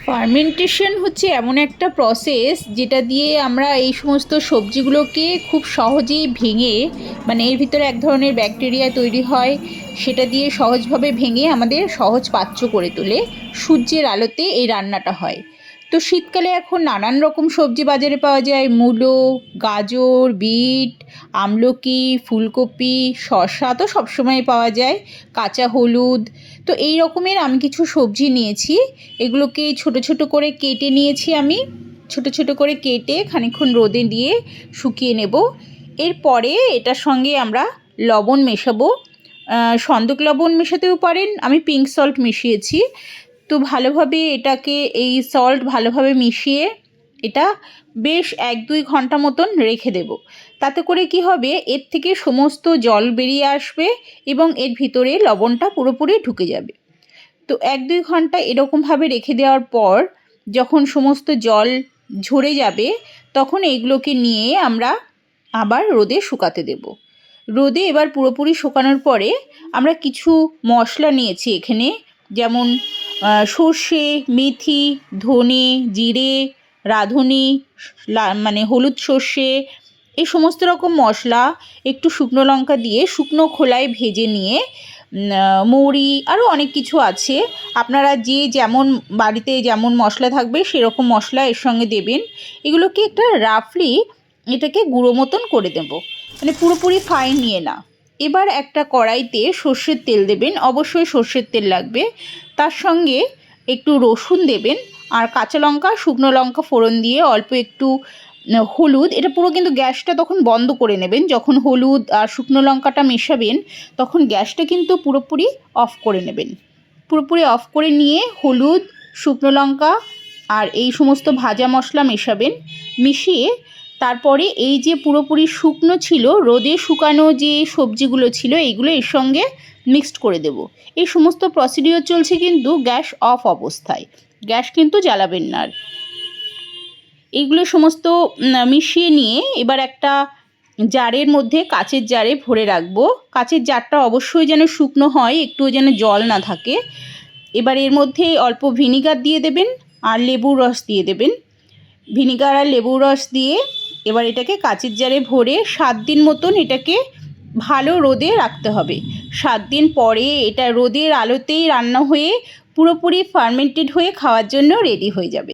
Fermentation হচ্ছে এমন একটা প্রসেস যেটা দিয়ে আমরা এই সমস্ত সবজিগুলোকে খুব সহজেই ভেঙে, মানে এর ভিতরে এক ধরনের ব্যাকটেরিয়া তৈরি হয়, সেটা দিয়ে সহজভাবে ভেঙে আমাদের সহজ পাচ্য করে তোলে। সূর্যের আলোতে এই রান্নাটা হয়। তো শীতকালে এখন নানান রকম সবজি বাজারে পাওয়া যায়, মূলো, গাজর, বিট, আমলকি, ফুলকপি, শসা তো সবসময় পাওয়া যায়, কাঁচা হলুদ। তো এই রকমের আমি কিছু সবজি নিয়েছি, এগুলোকে ছোট ছোট করে কেটে নিয়েছি। আমি ছোট ছোট করে কেটে খানিকক্ষণ রোদে দিয়ে শুকিয়ে নেব। এরপরে এটার সঙ্গে আমরা লবণ মেশাবো। সন্দক লবণ মেশাতেও পারেন, আমি পিঙ্ক সল্ট মিশিয়েছি। তো ভালোভাবে এটাকে, এই সল্ট ভালোভাবে মিশিয়ে এটা বেশ 1-2 ঘন্টা মতন রেখে দেব। তাতে করে কি হবে, এর থেকে সমস্ত জল বেরিয়ে আসবে এবং এর ভিতরে লবণটা পুরোপুরি ঢুকে যাবে। তো 1-2 ঘন্টা এরকমভাবে রেখে দেওয়ার পর যখন সমস্ত জল ঝরে যাবে, তখন এইগুলোকে নিয়ে আমরা আবার রোদে শুকাতে দেব। রোদে এবার পুরোপুরি শুকানোর পরে আমরা কিছু মশলা নিয়েছি এখানে, যেমন সর্ষে, মেথি, ধনে, জিরে, রাঁধুনি, মানে হলুদ সর্ষে, এই সমস্ত রকম মশলা, একটু শুকনো লঙ্কা দিয়ে শুকনো খোলায় ভেজে নিয়ে, মৌরি, আরও অনেক কিছু আছে। আপনারা যে যেমন বাড়িতে যেমন মশলা থাকবে সেরকম মশলা এর সঙ্গে দেবেন। এগুলোকে একটা রাফলি এটাকে গুঁড়ো মতন করে দেব, মানে পুরোপুরি ফাইন নিয়ে না। এবার একটা কড়াইতে সর্ষের তেল দেবেন, অবশ্যই সর্ষের তেল লাগবে। তার সঙ্গে একটু রসুন দেবেন আর কাঁচা লঙ্কা, শুকনো লঙ্কা ফোড়ন দিয়ে অল্প একটু হলুদ। এটা পুরো কিন্তু গ্যাসটা তখন বন্ধ করে নেবেন। যখন হলুদ আর শুকনো লঙ্কাটা মেশাবেন তখন গ্যাসটা কিন্তু পুরোপুরি অফ করে নেবেন। পুরোপুরি অফ করে নিয়ে হলুদ, শুকনো লঙ্কা আর এই সমস্ত ভাজা মশলা মেশাবেন। মিশিয়ে তারপরে এই যে পুরোপুরি শুকনো ছিল, রোদে শুকানো যে সবজিগুলো ছিল, এইগুলো এর সঙ্গে মিক্সড করে দেব। এই সমস্ত প্রসিডিওর চলছে কিন্তু গ্যাস অফ অবস্থায়, গ্যাস কিন্তু জ্বালাবেন না। আর এইগুলো সমস্ত মিশিয়ে নিয়ে এবার একটা জারের মধ্যে, কাচের জারে ভরে রাখবো। কাচের জারটা অবশ্যই যেন শুকনো হয়, একটুও যেন জল না থাকে। এবার এর মধ্যে অল্প ভিনিগার দিয়ে দেবেন আর লেবুর রস দিয়ে দেবেন। ভিনিগার আর লেবুর রস দিয়ে এবার এটাকে কাচের জারে ভরে 7 দিন মতন এটাকে ভালো রোদে রাখতে হবে। 7 দিন পরে এটা রোদের আলোতেই রান্না হয়ে পুরোপুরি ফার্মেন্টেড হয়ে খাওয়ার জন্য রেডি হয়ে যাবে।